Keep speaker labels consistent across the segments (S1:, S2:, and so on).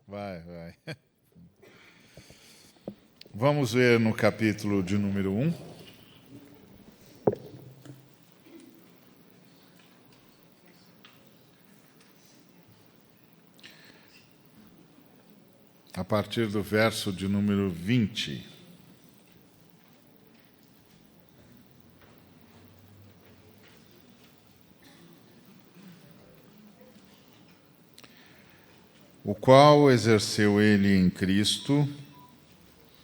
S1: Vai. Vamos ver no capítulo de número 1. A partir do verso de número 20. O qual exerceu ele em Cristo,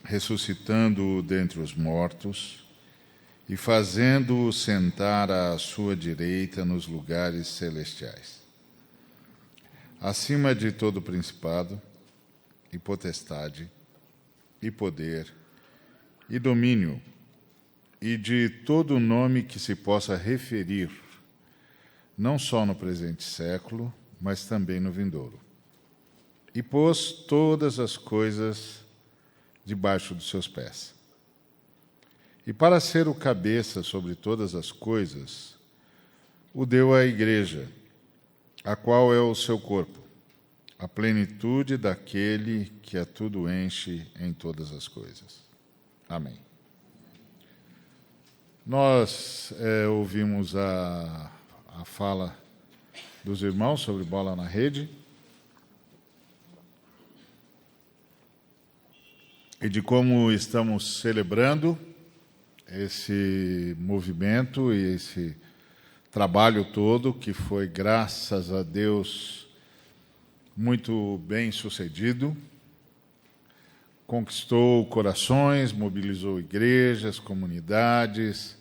S1: ressuscitando-o dentre os mortos e fazendo-o sentar à sua direita nos lugares celestiais, acima de todo principado, e potestade, e poder, e domínio, e de todo nome que se possa referir, não só no presente século, mas também no vindouro. E pôs todas as coisas debaixo dos seus pés. E para ser o cabeça sobre todas as coisas, o deu à igreja, a qual é o seu corpo, a plenitude daquele que a tudo enche em todas as coisas. Amém. Nós ouvimos a fala dos irmãos sobre bola na rede e de como estamos celebrando esse movimento e esse trabalho todo que foi, graças a Deus, muito bem sucedido, conquistou corações, mobilizou igrejas, comunidades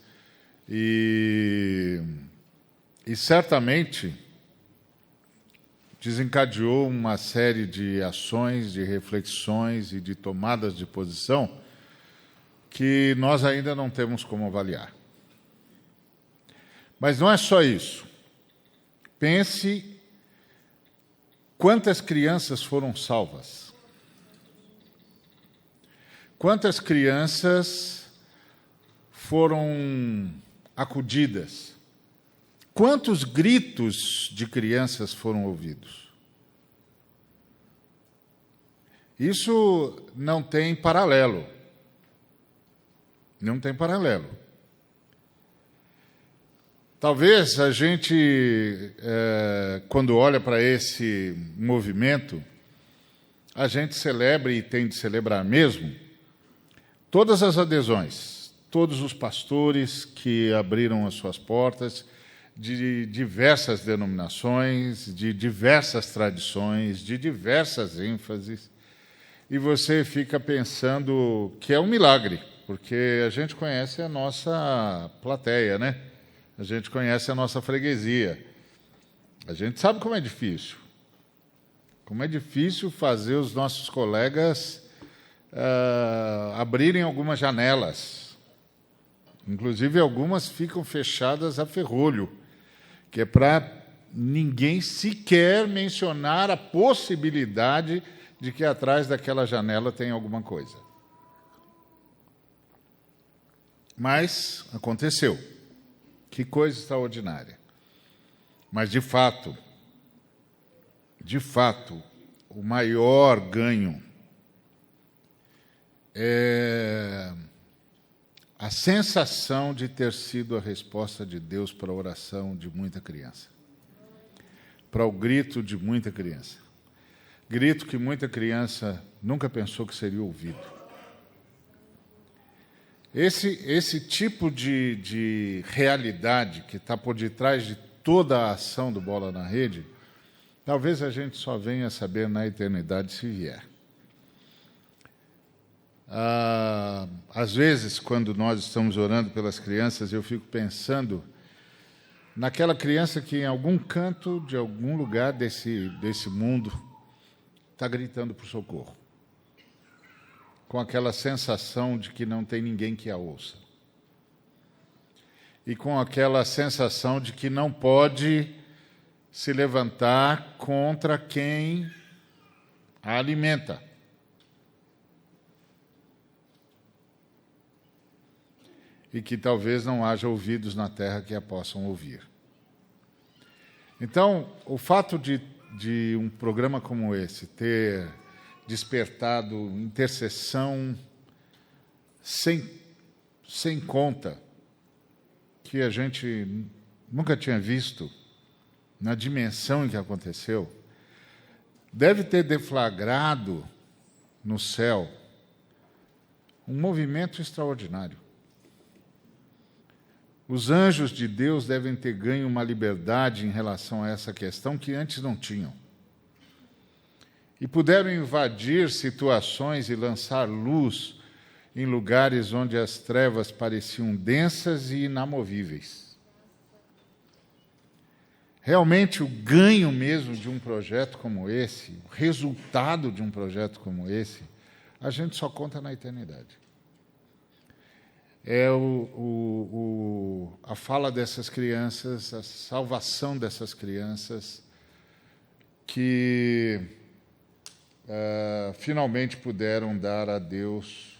S1: e certamente desencadeou uma série de ações, de reflexões e de tomadas de posição que nós ainda não temos como avaliar. Mas não é só isso. Pense quantas crianças foram salvas. Quantas crianças foram acudidas. Quantos gritos de crianças foram ouvidos? Isso não tem paralelo. Não tem paralelo. Talvez a gente, quando olha para esse movimento, a gente celebre e tem de celebrar mesmo todas as adesões, todos os pastores que abriram as suas portas, de diversas denominações, de diversas tradições, de diversas ênfases, e você fica pensando que é um milagre, porque a gente conhece a nossa plateia, né? A gente conhece a nossa freguesia. A gente sabe como é difícil. Como é difícil fazer os nossos colegas abrirem algumas janelas. Inclusive, algumas ficam fechadas a ferrolho, que é para ninguém sequer mencionar a possibilidade de que atrás daquela janela tem alguma coisa. Mas aconteceu. Que coisa extraordinária. Mas, de fato, o maior ganho é a sensação de ter sido a resposta de Deus para a oração de muita criança, para o grito de muita criança. Grito que muita criança nunca pensou que seria ouvido. Esse tipo de realidade que está por detrás de toda a ação do Bola na Rede, talvez a gente só venha a saber na eternidade se vier. Às vezes, quando nós estamos orando pelas crianças, eu fico pensando naquela criança que em algum canto de algum lugar desse mundo está gritando por socorro, com aquela sensação de que não tem ninguém que a ouça. E com aquela sensação de que não pode se levantar contra quem a alimenta. E que talvez não haja ouvidos na terra que a possam ouvir. Então, o fato de um programa como esse ter despertado intercessão sem conta, que a gente nunca tinha visto na dimensão em que aconteceu. Deve ter deflagrado no céu um movimento extraordinário. Os anjos de Deus devem ter ganho uma liberdade em relação a essa questão que antes não tinham. E puderam invadir situações e lançar luz em lugares onde as trevas pareciam densas e inamovíveis. Realmente, o ganho mesmo de um projeto como esse, o resultado de um projeto como esse, a gente só conta na eternidade. É a fala dessas crianças, a salvação dessas crianças, que finalmente puderam dar a Deus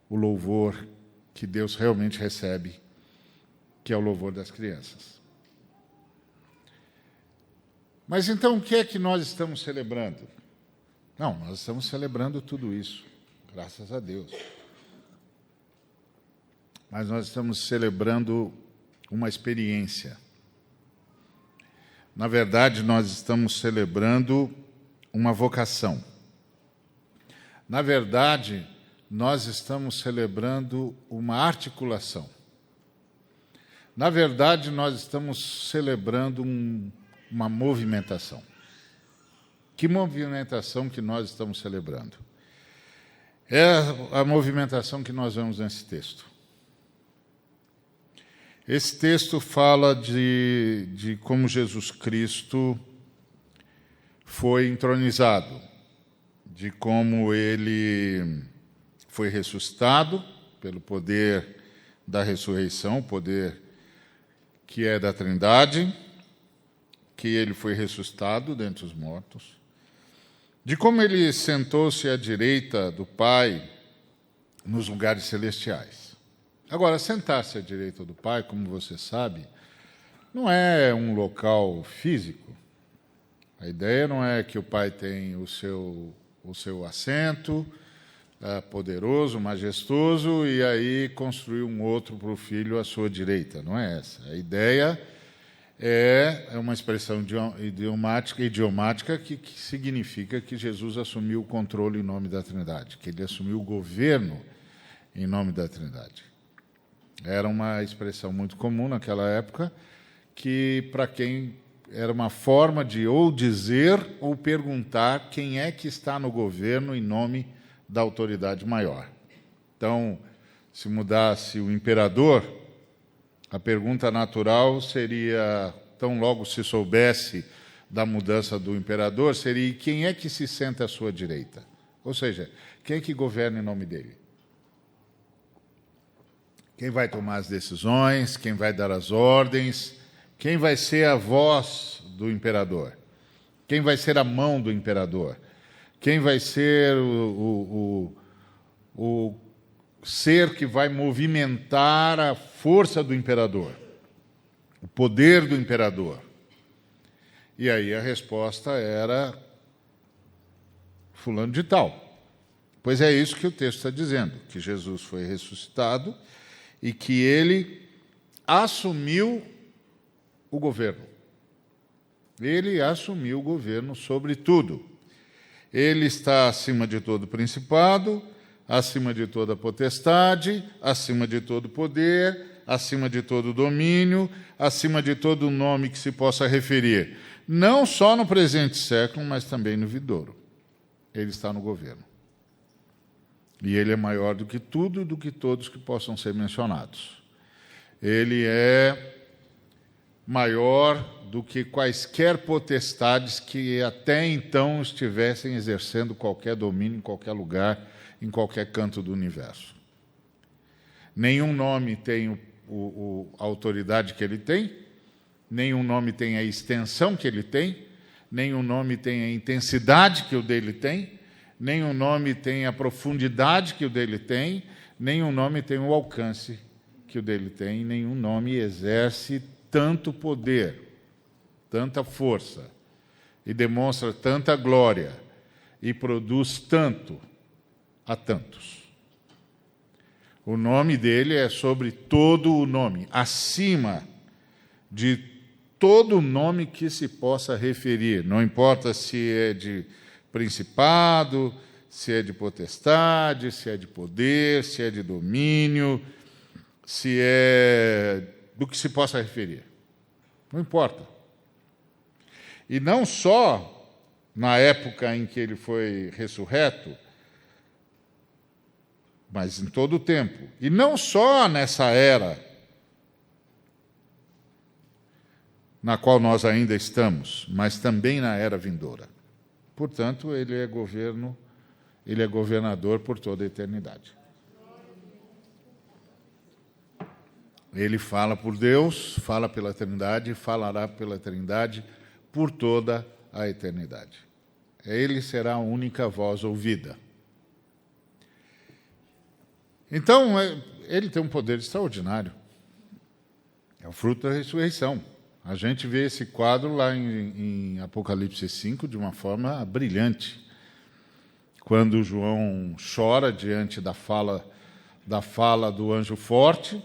S1: o louvor que Deus realmente recebe, que é o louvor das crianças. Mas então, o que é que nós estamos celebrando? Não, nós estamos celebrando tudo isso, graças a Deus. Mas nós estamos celebrando uma experiência. Na verdade, nós estamos celebrando uma vocação. Na verdade, nós estamos celebrando uma articulação. Na verdade, nós estamos celebrando uma movimentação. Que movimentação que nós estamos celebrando? É a movimentação que nós vemos nesse texto. Esse texto fala de como Jesus Cristo foi entronizado, de como ele foi ressuscitado pelo poder da ressurreição, o poder que é da Trindade, que ele foi ressuscitado dentre os mortos, de como ele sentou-se à direita do Pai nos lugares celestiais. Agora, sentar-se à direita do Pai, como você sabe, não é um local físico. A ideia não é que o Pai tem o seu assento poderoso, majestoso, e aí construir um outro para o Filho à sua direita. Não é essa. A ideia é uma expressão idiomática que significa que Jesus assumiu o controle em nome da Trindade, que ele assumiu o governo em nome da Trindade. Era uma expressão muito comum naquela época, que para quem era uma forma de ou dizer ou perguntar quem é que está no governo em nome da autoridade maior. Então, se mudasse o imperador, a pergunta natural seria, tão logo se soubesse da mudança do imperador, seria: quem é que se senta à sua direita? Ou seja, quem é que governa em nome dele? Quem vai tomar as decisões, quem vai dar as ordens, quem vai ser a voz do imperador, quem vai ser a mão do imperador, quem vai ser o ser que vai movimentar a força do imperador, o poder do imperador. E aí a resposta era fulano de tal. Pois é isso que o texto está dizendo, que Jesus foi ressuscitado e que ele assumiu o governo. Ele assumiu o governo sobre tudo. Ele está acima de todo principado, acima de toda potestade, acima de todo poder, acima de todo domínio, acima de todo nome que se possa referir, não só no presente século, mas também no vindouro. Ele está no governo. E ele é maior do que tudo, do que todos que possam ser mencionados. Ele é maior do que quaisquer potestades que até então estivessem exercendo qualquer domínio em qualquer lugar, em qualquer canto do universo. Nenhum nome tem a autoridade que ele tem, nenhum nome tem a extensão que ele tem, nenhum nome tem a intensidade que o dele tem, nenhum nome tem a profundidade que o dele tem, nenhum nome tem o alcance que o dele tem, nenhum nome exerce tanto poder, tanta força, e demonstra tanta glória, e produz tanto a tantos. O nome dele é sobre todo o nome, acima de todo nome que se possa referir. Não importa se é de principado, se é de potestade, se é de poder, se é de domínio, se é do que se possa referir. Não importa. E não só na época em que ele foi ressurreto, mas em todo o tempo. E não só nessa era na qual nós ainda estamos, mas também na era vindoura. Portanto, ele é governador por toda a eternidade. Ele fala por Deus, fala pela eternidade, falará pela eternidade por toda a eternidade. Ele será a única voz ouvida. Então, ele tem um poder extraordinário. É o fruto da ressurreição. A gente vê esse quadro lá em Apocalipse 5 de uma forma brilhante. Quando João chora diante da fala do anjo forte,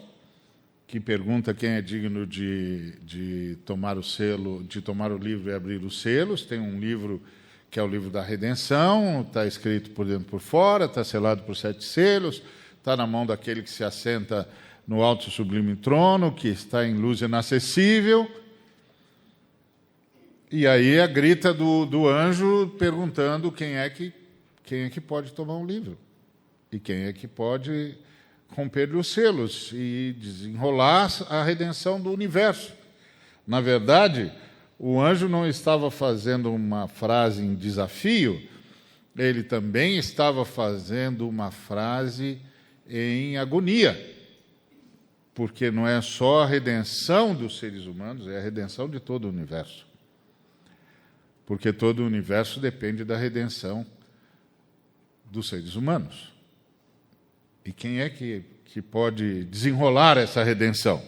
S1: que pergunta quem é digno de tomar o selo, de tomar o livro e abrir os selos. Tem um livro que é o livro da redenção, está escrito por dentro e por fora, está selado por 7 selos, está na mão daquele que se assenta no alto e sublime trono, que está em luz inacessível. E aí a grita do anjo perguntando quem é que pode tomar um livro e quem é que pode romper os selos e desenrolar a redenção do universo. Na verdade, o anjo não estava fazendo uma frase em desafio, ele também estava fazendo uma frase em agonia, porque não é só a redenção dos seres humanos, é a redenção de todo o universo. Porque todo o universo depende da redenção dos seres humanos. E quem é que pode desenrolar essa redenção?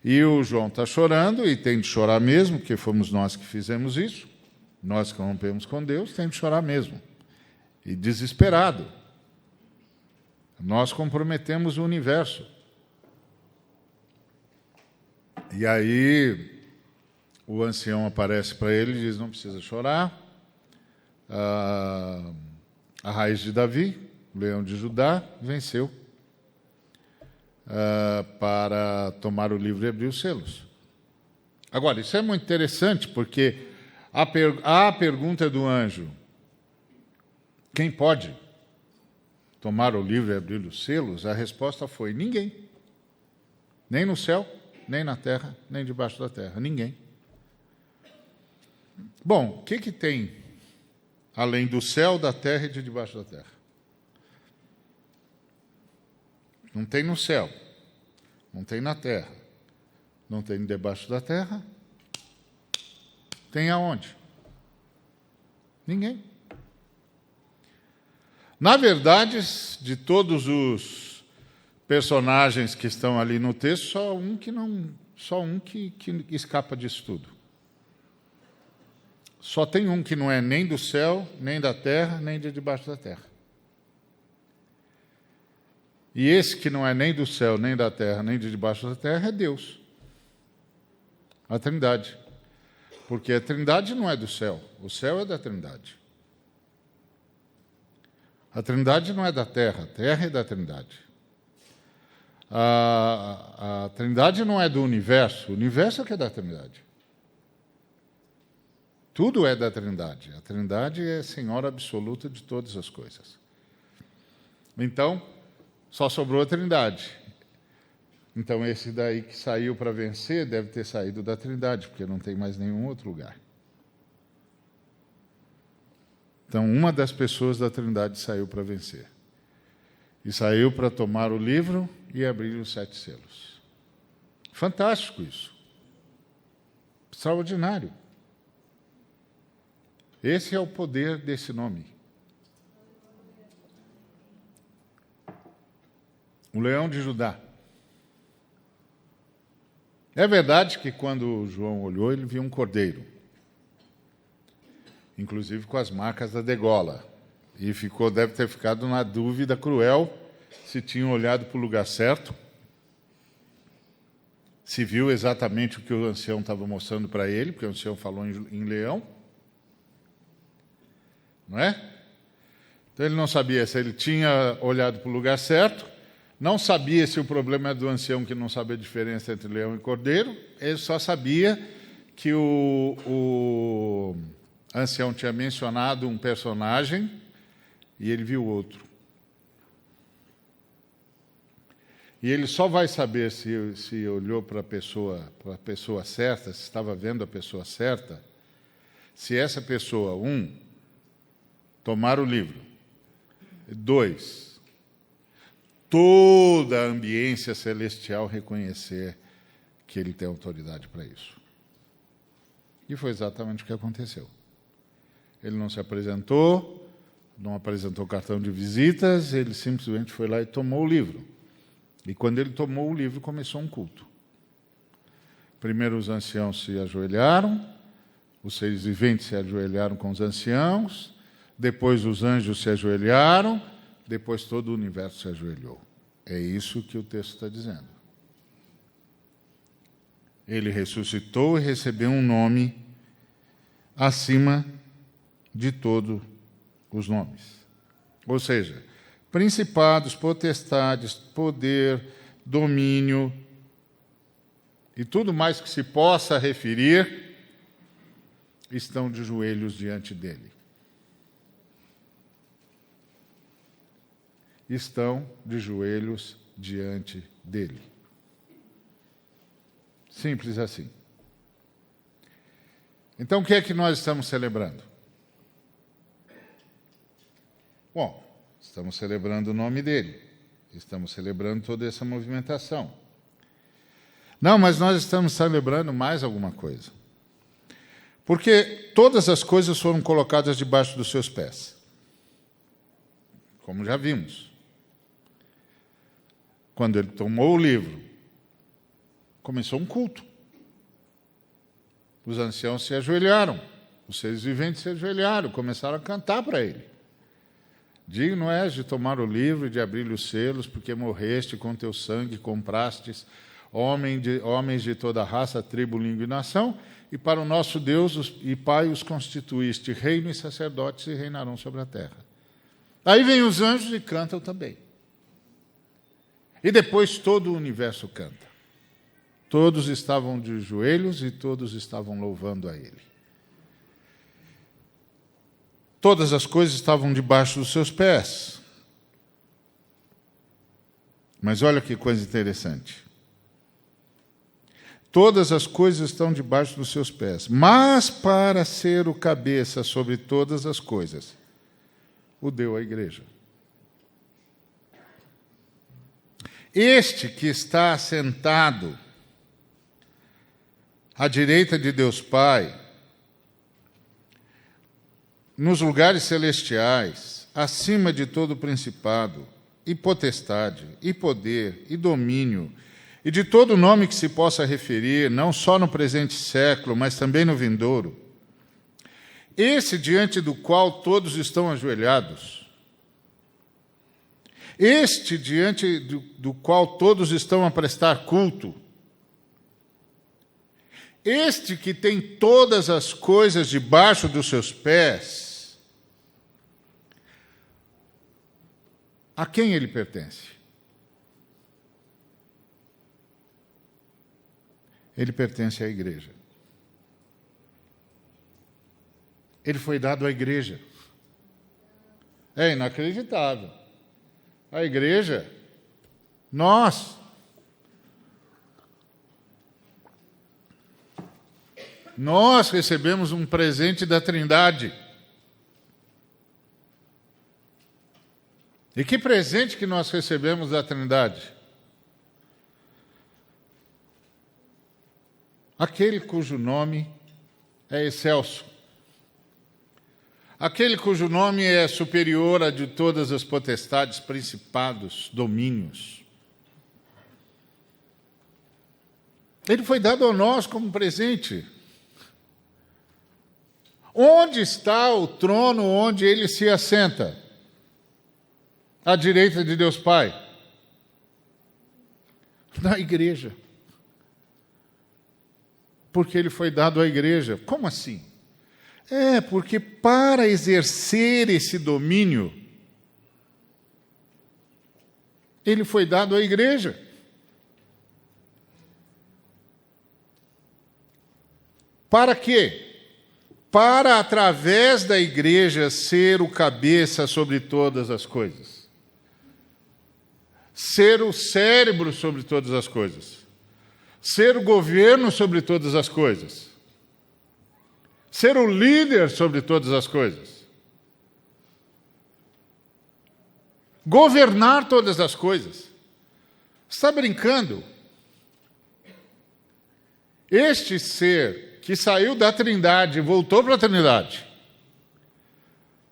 S1: E o João está chorando, e tem de chorar mesmo, porque fomos nós que fizemos isso, nós que rompemos com Deus, tem de chorar mesmo. E desesperado. Nós comprometemos o universo. E aí o ancião aparece para ele e diz: não precisa chorar. A raiz de Davi, o leão de Judá, venceu para tomar o livro e abrir os selos. Agora, isso é muito interessante, porque a pergunta do anjo: quem pode tomar o livro e abrir os selos? A resposta foi: ninguém. Nem no céu, nem na terra, nem debaixo da terra. Ninguém. Bom, o que tem além do céu, da terra e de debaixo da terra? Não tem no céu, não tem na terra, não tem debaixo da terra. Tem aonde? Ninguém. Na verdade, de todos os personagens que estão ali no texto, só um que escapa disso tudo. Só tem um que não é nem do céu, nem da terra, nem de debaixo da terra. E esse que não é nem do céu, nem da terra, nem de debaixo da terra é Deus. A Trindade. Porque a Trindade não é do céu, o céu é da Trindade. A Trindade não é da terra, a terra é da Trindade. A Trindade não é do universo, o universo é que é da Trindade. Tudo é da Trindade. A Trindade é Senhora absoluta de todas as coisas. Então, só sobrou a Trindade. Então, esse daí que saiu para vencer deve ter saído da Trindade, porque não tem mais nenhum outro lugar. Então, uma das pessoas da Trindade saiu para vencer. E saiu para tomar o livro e abrir os 7 selos. Fantástico isso. Extraordinário. Esse é o poder desse nome. O leão de Judá. É verdade que quando João olhou, ele viu um cordeiro, inclusive com as marcas da degola. E deve ter ficado na dúvida cruel se tinha olhado para o lugar certo, se viu exatamente o que o ancião estava mostrando para ele, porque o ancião falou em leão. Não é? Então ele não sabia se ele tinha olhado para o lugar certo, não sabia se o problema é do ancião que não sabe a diferença entre leão e cordeiro, ele só sabia que o ancião tinha mencionado um personagem e ele viu outro. E ele só vai saber se olhou para a pessoa certa, se estava vendo a pessoa certa, se essa pessoa, tomar o livro, 2, toda a ambiência celestial reconhecer que ele tem autoridade para isso. E foi exatamente o que aconteceu. Ele não se apresentou, não apresentou cartão de visitas, ele simplesmente foi lá e tomou o livro. E quando ele tomou o livro, começou um culto. Primeiro os anciãos se ajoelharam, os seres viventes se ajoelharam com os anciãos, depois os anjos se ajoelharam, depois todo o universo se ajoelhou. É isso que o texto está dizendo. Ele ressuscitou e recebeu um nome acima de todos os nomes. Ou seja, principados, potestades, poder, domínio e tudo mais que se possa referir estão de joelhos diante dele. Estão de joelhos diante dele. Simples assim. Então, o que é que nós estamos celebrando? Bom, estamos celebrando o nome dele. Estamos celebrando toda essa movimentação. Não, mas nós estamos celebrando mais alguma coisa. Porque todas as coisas foram colocadas debaixo dos seus pés. Como já vimos. Quando ele tomou o livro, começou um culto. Os anciãos se ajoelharam, os seres viventes se ajoelharam, começaram a cantar para ele. Digno és de tomar o livro e de abrir-lhe os selos, porque morreste com teu sangue, comprastes homens de toda raça, tribo, língua e nação, e para o nosso Deus e Pai os constituíste reino e sacerdotes e reinarão sobre a terra. Aí vem os anjos e cantam também. E depois todo o universo canta. Todos estavam de joelhos e todos estavam louvando a Ele. Todas as coisas estavam debaixo dos seus pés. Mas olha que coisa interessante. Todas as coisas estão debaixo dos seus pés. Mas para ser o cabeça sobre todas as coisas, o deu à igreja. Este que está assentado à direita de Deus Pai, nos lugares celestiais, acima de todo principado, e potestade, e poder, e domínio, e de todo nome que se possa referir, não só no presente século, mas também no vindouro, esse diante do qual todos estão ajoelhados, este diante do qual todos estão a prestar culto, este que tem todas as coisas debaixo dos seus pés, a quem ele pertence? Ele pertence à igreja. Ele foi dado à igreja. É inacreditável. A igreja, nós recebemos um presente da Trindade. E que presente que nós recebemos da Trindade? Aquele cujo nome é excelso. Aquele cujo nome é superior a de todas as potestades, principados, domínios. Ele foi dado a nós como presente. Onde está o trono onde ele se assenta? à direita de Deus Pai? Na igreja. Porque ele foi dado à igreja. Como assim? Porque para exercer esse domínio, ele foi dado à igreja. Para quê? Para, através da igreja, ser o cabeça sobre todas as coisas. Ser o cérebro sobre todas as coisas. Ser o governo sobre todas as coisas. Ser o líder sobre todas as coisas. Governar todas as coisas. Está brincando? Este ser que saiu da Trindade e voltou para a Trindade,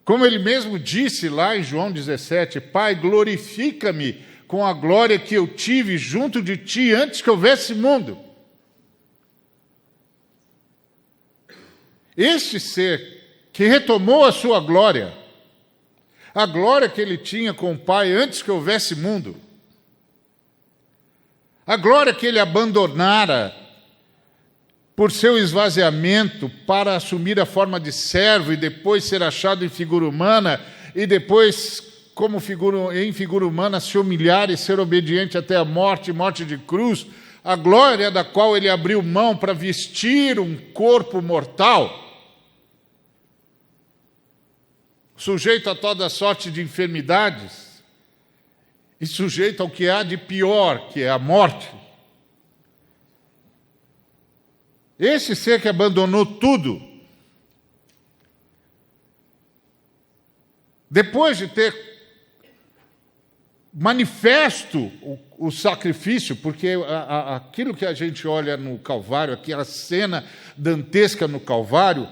S1: como ele mesmo disse lá em João 17, Pai, glorifica-me com a glória que eu tive junto de ti antes que houvesse mundo. Este ser que retomou a sua glória, a glória que ele tinha com o Pai antes que houvesse mundo, a glória que ele abandonara por seu esvaziamento para assumir a forma de servo e depois ser achado em figura humana e depois, em figura humana, se humilhar e ser obediente até a morte de cruz, a glória da qual ele abriu mão para vestir um corpo mortal, sujeito a toda sorte de enfermidades e sujeito ao que há de pior, que é a morte. Esse ser que abandonou tudo, depois de ter manifesto o sacrifício, porque aquilo que a gente olha no Calvário, aquela cena dantesca no Calvário,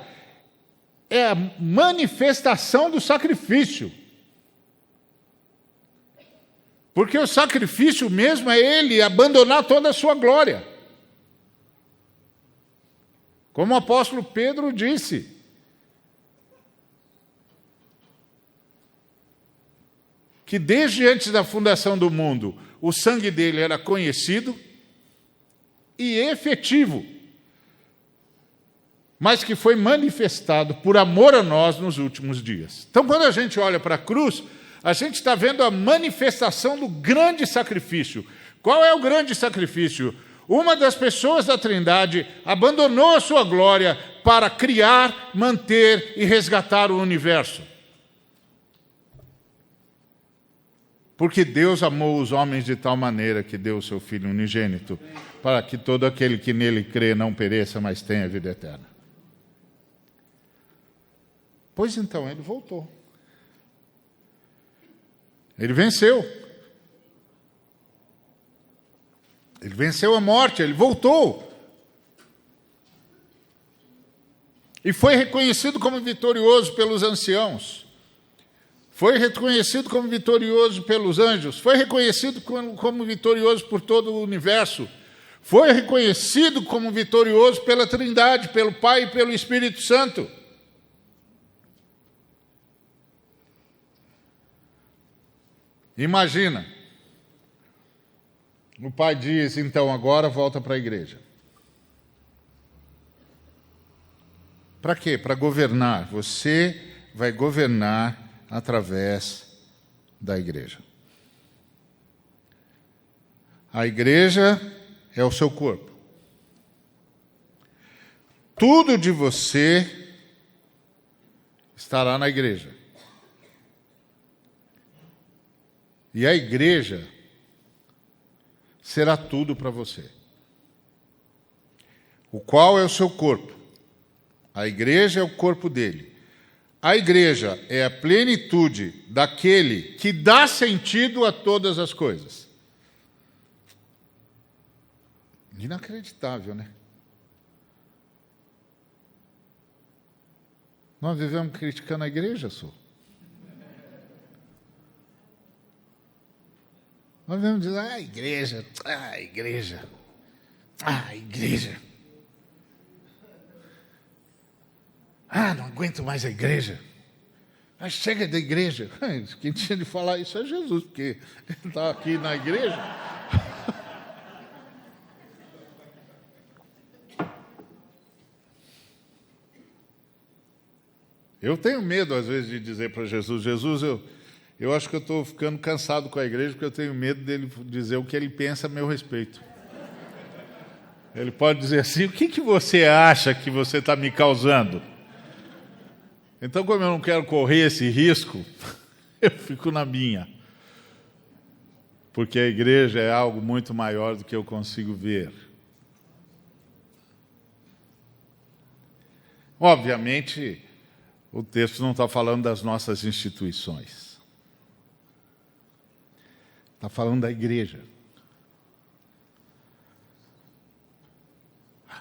S1: é a manifestação do sacrifício. Porque o sacrifício mesmo é ele abandonar toda a sua glória. Como o apóstolo Pedro disse, que desde antes da fundação do mundo, o sangue dele era conhecido e efetivo, mas que foi manifestado por amor a nós nos últimos dias. Então, quando a gente olha para a cruz, a gente está vendo a manifestação do grande sacrifício. Qual é o grande sacrifício? Uma das pessoas da Trindade abandonou a sua glória para criar, manter e resgatar o universo. Porque Deus amou os homens de tal maneira que deu o seu Filho unigênito, para que todo aquele que nele crê não pereça, mas tenha vida eterna. Pois então, ele voltou. Ele venceu. Ele venceu a morte, ele voltou. E foi reconhecido como vitorioso pelos anciãos. Foi reconhecido como vitorioso pelos anjos. Foi reconhecido como vitorioso por todo o universo. Foi reconhecido como vitorioso pela Trindade, pelo Pai e pelo Espírito Santo. Imagina. O Pai diz, então, agora volta para a igreja. Para quê? Para governar. Você vai governar através da igreja. A igreja é o seu corpo. Tudo de você estará na igreja. E a igreja será tudo para você. O qual é o seu corpo? A igreja é o corpo dele. A igreja é a plenitude daquele que dá sentido a todas as coisas. Inacreditável, né? Nós vivemos criticando a igreja, só. Nós vamos dizer, igreja, igreja, igreja. Não aguento mais a igreja. Mas chega da igreja. Quem tinha de falar isso é Jesus, porque ele está aqui na igreja. Eu tenho medo, às vezes, de dizer para Jesus, eu acho que eu estou ficando cansado com a igreja, porque eu tenho medo dele dizer o que ele pensa a meu respeito. Ele pode dizer assim, o que você acha que você está me causando? Então, como eu não quero correr esse risco, eu fico na minha. Porque a igreja é algo muito maior do que eu consigo ver. Obviamente, o texto não está falando das nossas instituições. Está falando da igreja.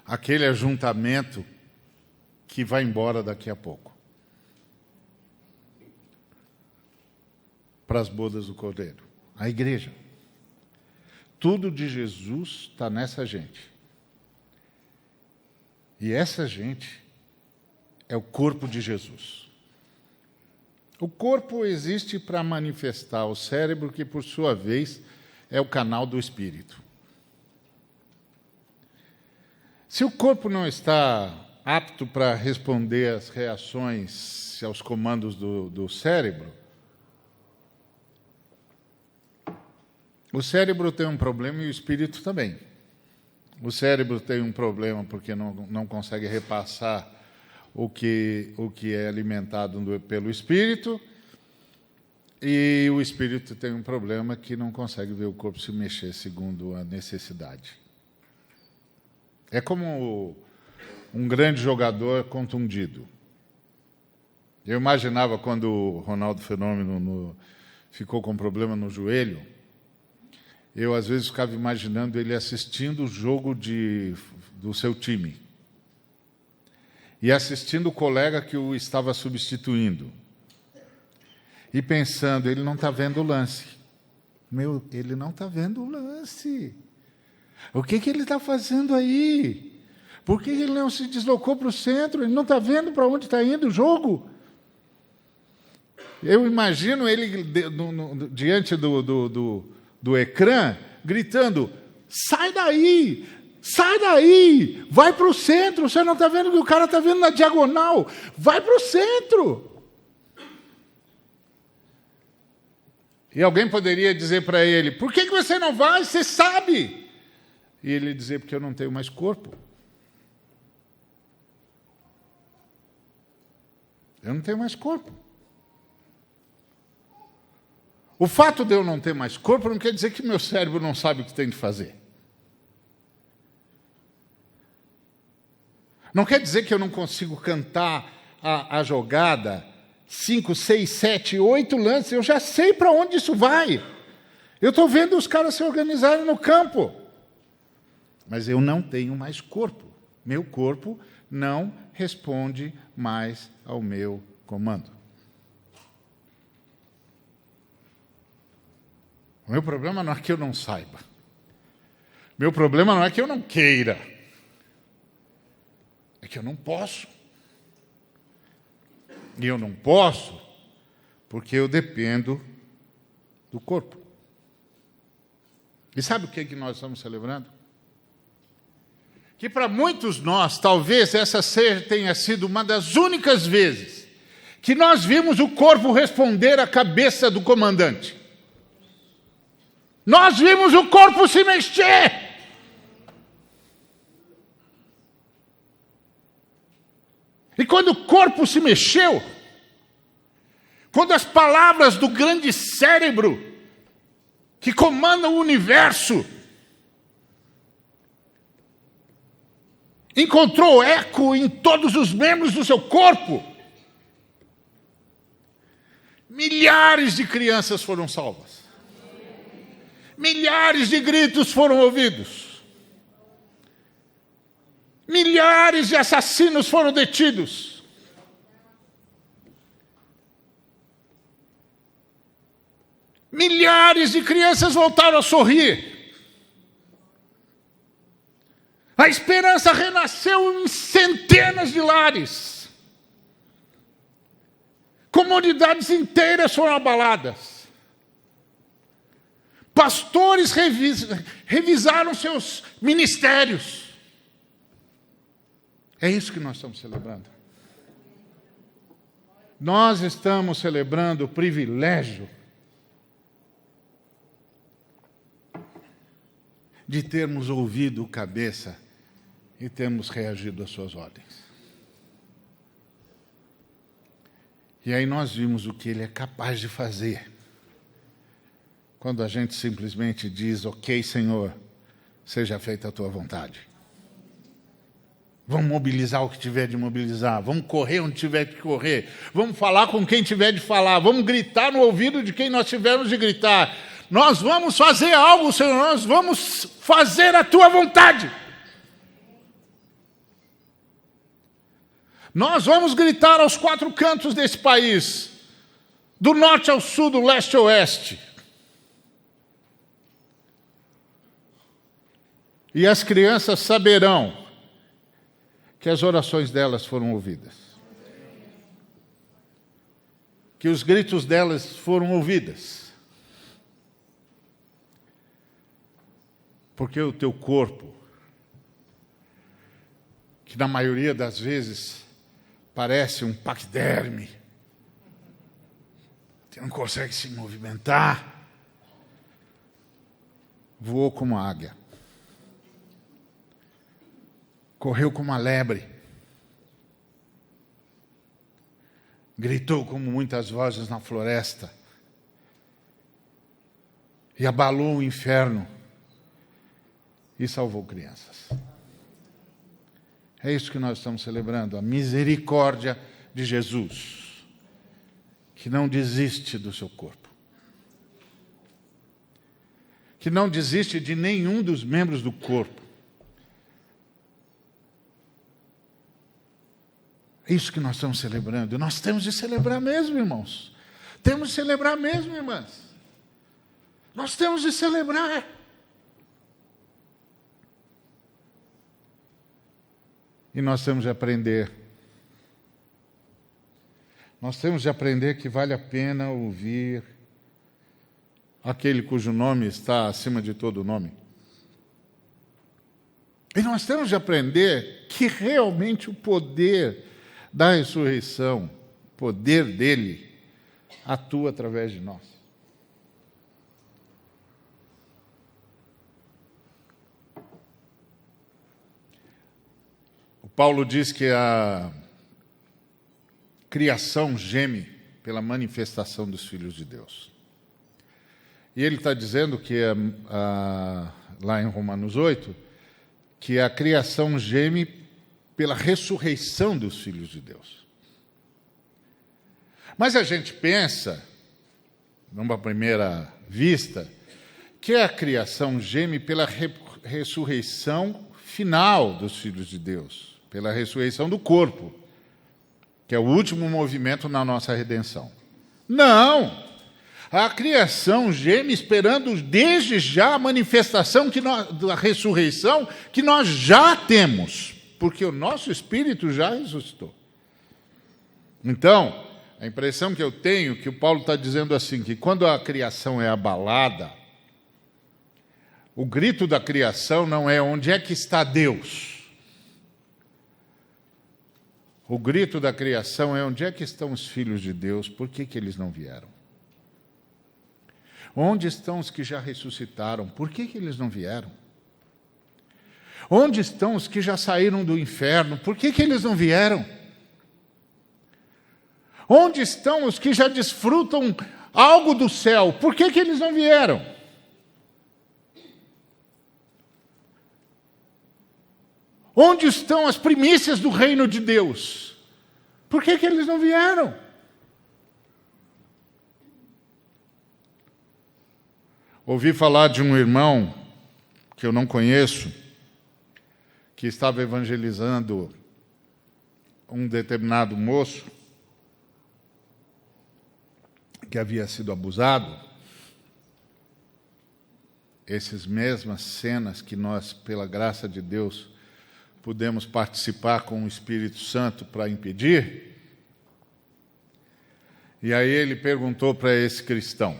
S1: Aquele ajuntamento que vai embora daqui a pouco. Para as bodas do Cordeiro. A igreja. Tudo de Jesus está nessa gente. E essa gente é o corpo de Jesus. O corpo existe para manifestar o cérebro, que, por sua vez, é o canal do espírito. Se o corpo não está apto para responder às reações, aos comandos do cérebro, o cérebro tem um problema e o espírito também. O cérebro tem um problema porque não consegue repassar o que é alimentado pelo espírito, e o espírito tem um problema que não consegue ver o corpo se mexer segundo a necessidade. É como um grande jogador contundido. Eu imaginava quando o Ronaldo Fenômeno ficou com problema no joelho, eu às vezes ficava imaginando ele assistindo o jogo do seu time e assistindo o colega que o estava substituindo e pensando, ele não está vendo o lance. Ele não está vendo o lance. O que ele está fazendo aí? Por que ele não se deslocou para o centro? Ele não está vendo para onde está indo o jogo? Eu imagino ele diante do ecrã, gritando, sai daí, vai para o centro, você não está vendo que o cara está vendo na diagonal, vai para o centro. E alguém poderia dizer para ele, por que você não vai, você sabe? E ele dizer, porque eu não tenho mais corpo. Eu não tenho mais corpo. O fato de eu não ter mais corpo não quer dizer que meu cérebro não sabe o que tem de fazer. Não quer dizer que eu não consigo cantar a jogada 5, 6, 7, 8 lances. Eu já sei para onde isso vai. Eu estou vendo os caras se organizarem no campo. Mas eu não tenho mais corpo. Meu corpo não responde mais ao meu comando. O meu problema não é que eu não saiba. Meu problema não é que eu não queira. É que eu não posso. E eu não posso porque eu dependo do corpo. E sabe o que nós estamos celebrando? Que para muitos nós, talvez essa tenha sido uma das únicas vezes que nós vimos o corpo responder à cabeça do comandante. Nós vimos o corpo se mexer. E quando o corpo se mexeu, quando as palavras do grande cérebro que comanda o universo encontrou eco em todos os membros do seu corpo, milhares de crianças foram salvas. Milhares de gritos foram ouvidos. Milhares de assassinos foram detidos. Milhares de crianças voltaram a sorrir. A esperança renasceu em centenas de lares. Como comunidades inteiras foram abaladas. Pastores revisaram seus ministérios. É isso que nós estamos celebrando. Nós estamos celebrando o privilégio de termos ouvido o cabeça e termos reagido às suas ordens. E aí nós vimos o que ele é capaz de fazer. Quando a gente simplesmente diz, ok, Senhor, seja feita a tua vontade. Vamos mobilizar o que tiver de mobilizar, vamos correr onde tiver de correr, vamos falar com quem tiver de falar, vamos gritar no ouvido de quem nós tivermos de gritar. Nós vamos fazer algo, Senhor, nós vamos fazer a tua vontade. Nós vamos gritar aos quatro cantos desse país, do norte ao sul, do leste ao oeste. E as crianças saberão que as orações delas foram ouvidas. Que os gritos delas foram ouvidas. Porque o teu corpo, que na maioria das vezes parece um paquiderme, que não consegue se movimentar, voou como uma águia. Correu como uma lebre. Gritou como muitas vozes na floresta. E abalou o inferno. E salvou crianças. É isso que nós estamos celebrando, a misericórdia de Jesus, que não desiste do seu corpo. Que não desiste de nenhum dos membros do corpo. É isso que nós estamos celebrando. Nós temos de celebrar mesmo, irmãos. Temos de celebrar mesmo, irmãs. Nós temos de celebrar. E nós temos de aprender. Nós temos de aprender que vale a pena ouvir aquele cujo nome está acima de todo nome. E nós temos de aprender que realmente o poder da ressurreição, o poder dele, atua através de nós. O Paulo diz que a criação geme pela manifestação dos filhos de Deus. E ele está dizendo que, lá em Romanos 8, que a criação geme pela ressurreição dos filhos de Deus. Mas a gente pensa, numa primeira vista, que a criação geme pela ressurreição final dos filhos de Deus, pela ressurreição do corpo, que é o último movimento na nossa redenção. Não! A criação geme esperando desde já a manifestação da ressurreição que nós já temos, porque o nosso espírito já ressuscitou. Então, a impressão que eu tenho, que o Paulo está dizendo assim, que quando a criação é abalada, o grito da criação não é onde é que está Deus. O grito da criação é onde é que estão os filhos de Deus, por que eles não vieram? Onde estão os que já ressuscitaram, por que eles não vieram? Onde estão os que já saíram do inferno? Por que eles não vieram? Onde estão os que já desfrutam algo do céu? Por que eles não vieram? Onde estão as primícias do reino de Deus? Por que eles não vieram? Ouvi falar de um irmão que eu não conheço, que estava evangelizando um determinado moço que havia sido abusado. Essas mesmas cenas que nós, pela graça de Deus, pudemos participar com o Espírito Santo para impedir. E aí ele perguntou para esse cristão: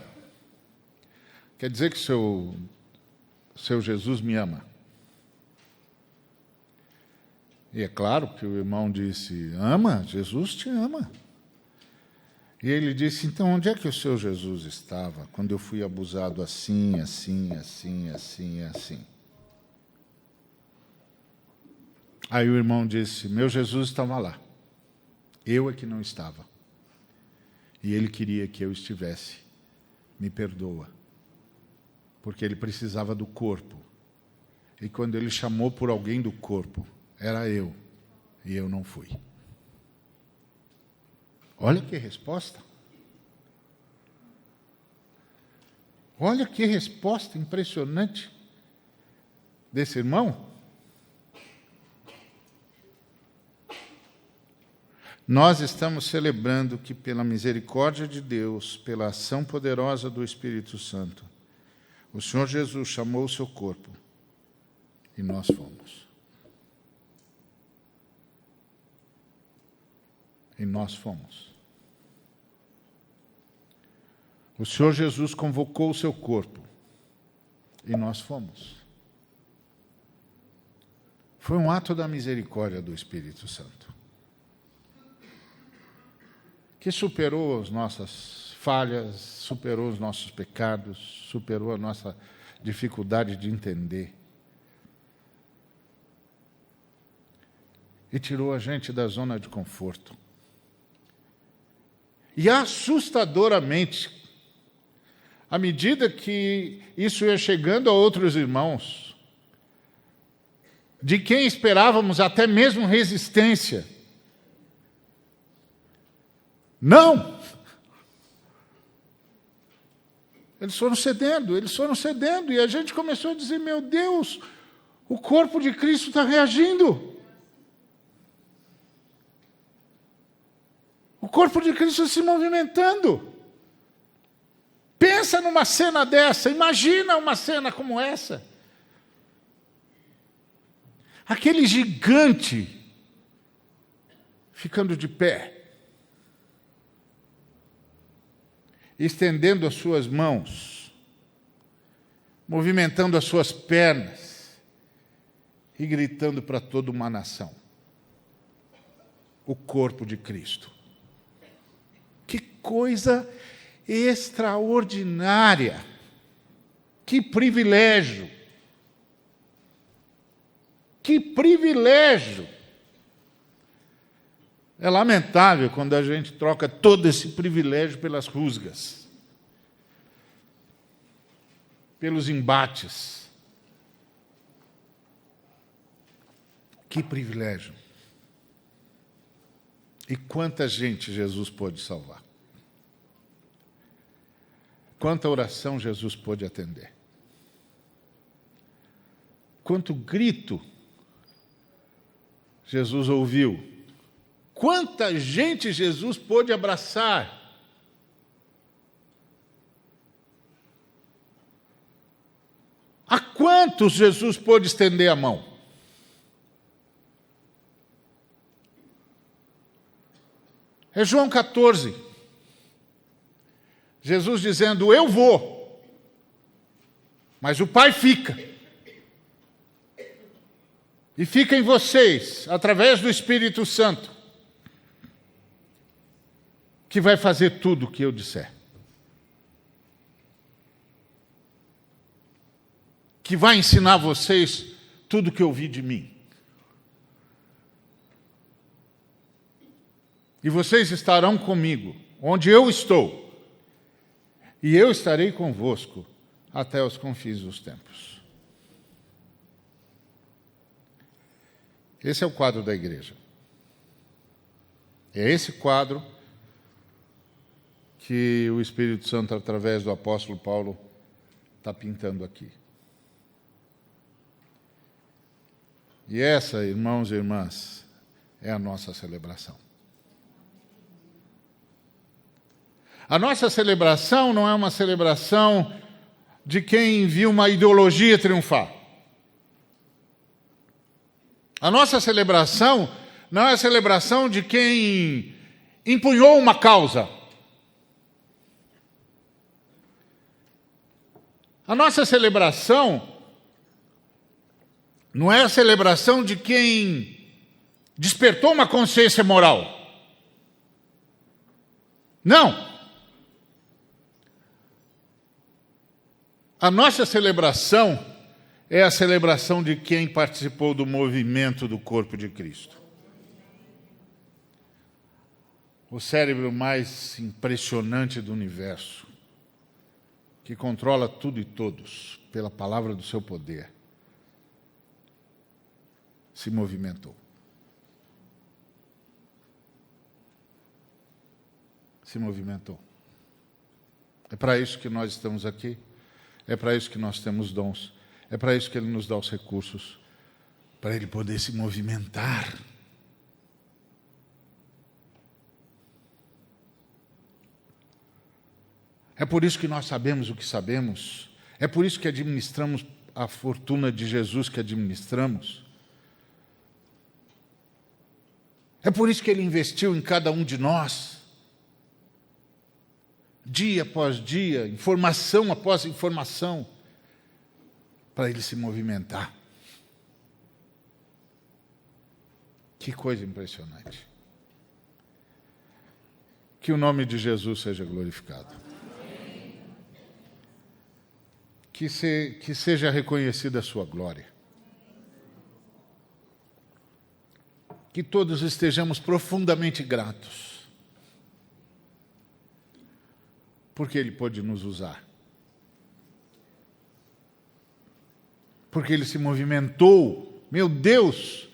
S1: quer dizer que seu Jesus me ama? E é claro que o irmão disse: ama, Jesus te ama. E ele disse: então onde é que o seu Jesus estava quando eu fui abusado assim, assim, assim, assim, assim? Aí o irmão disse: meu Jesus estava lá, eu é que não estava. E ele queria que eu estivesse. Me perdoa. Porque ele precisava do corpo. E quando ele chamou por alguém do corpo, era eu. E eu não fui. Olha que resposta. Olha que resposta impressionante desse irmão. Nós estamos celebrando que, pela misericórdia de Deus, pela ação poderosa do Espírito Santo, o Senhor Jesus chamou o seu corpo e nós fomos. E nós fomos. O Senhor Jesus convocou o seu corpo e nós fomos. Foi um ato da misericórdia do Espírito Santo, que superou as nossas falhas, superou os nossos pecados, superou a nossa dificuldade de entender. E tirou a gente da zona de conforto. E assustadoramente, à medida que isso ia chegando a outros irmãos, de quem esperávamos até mesmo resistência, não! Eles foram cedendo, e a gente começou a dizer: meu Deus, o corpo de Cristo está reagindo. O corpo de Cristo se movimentando. Pensa numa cena dessa, imagina uma cena como essa. Aquele gigante ficando de pé, estendendo as suas mãos, movimentando as suas pernas e gritando para toda uma nação: o corpo de Cristo. Que coisa extraordinária! Que privilégio! Que privilégio! É lamentável quando a gente troca todo esse privilégio pelas rusgas, pelos embates. Que privilégio! E quanta gente Jesus pôde salvar. Quanta oração Jesus pôde atender. Quanto grito Jesus ouviu. Quanta gente Jesus pôde abraçar. A quantos Jesus pôde estender a mão? É João 14. Jesus dizendo: eu vou, mas o Pai fica. E fica em vocês, através do Espírito Santo, que vai fazer tudo o que eu disser. Que vai ensinar vocês tudo o que eu vi de mim. E vocês estarão comigo, onde eu estou. E eu estarei convosco até os confins dos tempos. Esse é o quadro da igreja. É esse quadro que o Espírito Santo, através do apóstolo Paulo, está pintando aqui. E essa, irmãos e irmãs, é a nossa celebração. A nossa celebração não é uma celebração de quem viu uma ideologia triunfar. A nossa celebração não é a celebração de quem empunhou uma causa. A nossa celebração não é a celebração de quem despertou uma consciência moral. Não. A nossa celebração é a celebração de quem participou do movimento do corpo de Cristo. O cérebro mais impressionante do universo, que controla tudo e todos pela palavra do seu poder, se movimentou. Se movimentou. É para isso que nós estamos aqui, é para isso que nós temos dons, é para isso que Ele nos dá os recursos, para Ele poder se movimentar. É por isso que nós sabemos o que sabemos, é por isso que administramos a fortuna de Jesus que administramos. É por isso que Ele investiu em cada um de nós, dia após dia, informação após informação, para Ele se movimentar. Que coisa impressionante. Que o nome de Jesus seja glorificado. Que seja reconhecida a sua glória. Que todos estejamos profundamente gratos, porque Ele pôde nos usar. Porque Ele se movimentou. Meu Deus!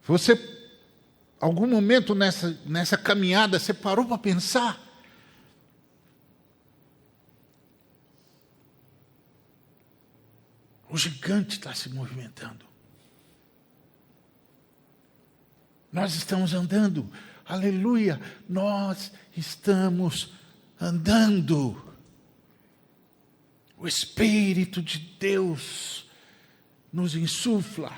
S1: Você, algum momento nessa caminhada, você parou para pensar? O gigante está se movimentando. Nós estamos andando. Aleluia! Nós estamos andando. O Espírito de Deus nos insufla.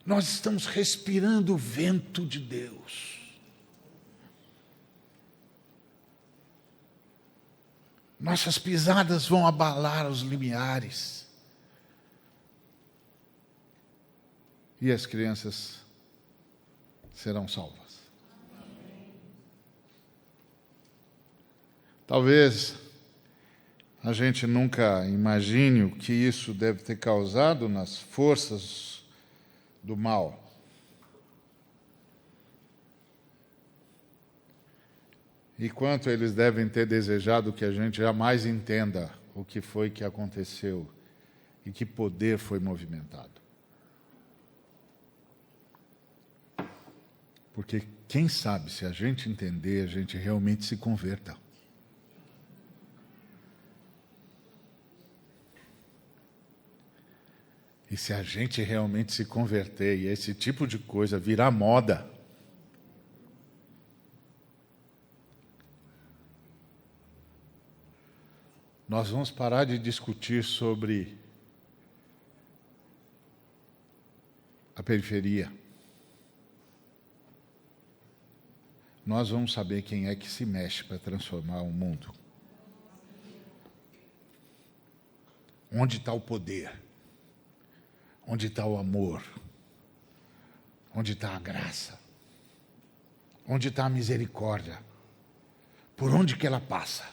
S1: Nós estamos respirando o vento de Deus. Nossas pisadas vão abalar os limiares. E as crianças serão salvas. Talvez a gente nunca imagine o que isso deve ter causado nas forças do mal. E quanto eles devem ter desejado que a gente jamais entenda o que foi que aconteceu e que poder foi movimentado. Porque quem sabe, se a gente entender, a gente realmente se converta. E se a gente realmente se converter e esse tipo de coisa virar moda, nós vamos parar de discutir sobre a periferia. Nós vamos saber quem é que se mexe para transformar o mundo. Onde está o poder? Onde está o amor? Onde está a graça? Onde está a misericórdia? Por onde que ela passa?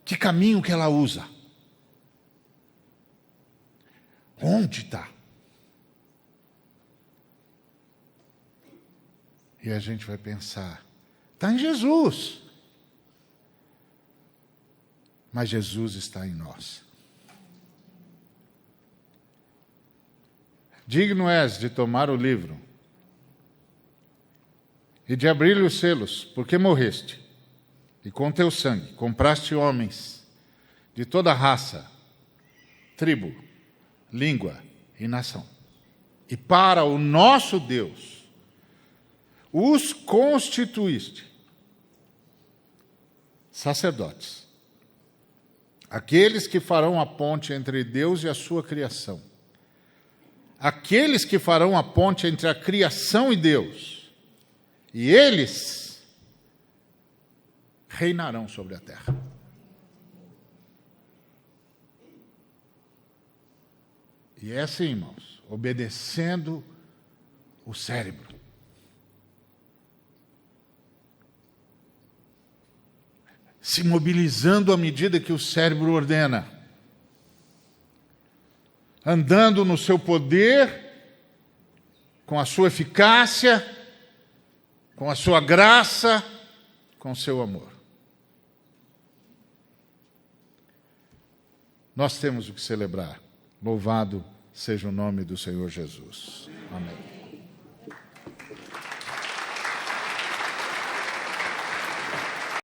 S1: Que caminho que ela usa? Onde está? E a gente vai pensar, está em Jesus. Mas Jesus está em nós. Digno és de tomar o livro e de abrir-lhe os selos, porque morreste, e com teu sangue compraste homens de toda raça, tribo, língua e nação. E para o nosso Deus os constituíste sacerdotes, aqueles que farão a ponte entre Deus e a sua criação, aqueles que farão a ponte entre a criação e Deus, e eles reinarão sobre a terra. E é assim, irmãos, obedecendo o cérebro. Se mobilizando à medida que o cérebro ordena. Andando no seu poder, com a sua eficácia, com a sua graça, com o seu amor. Nós temos o que celebrar. Louvado seja o nome do Senhor Jesus. Amém.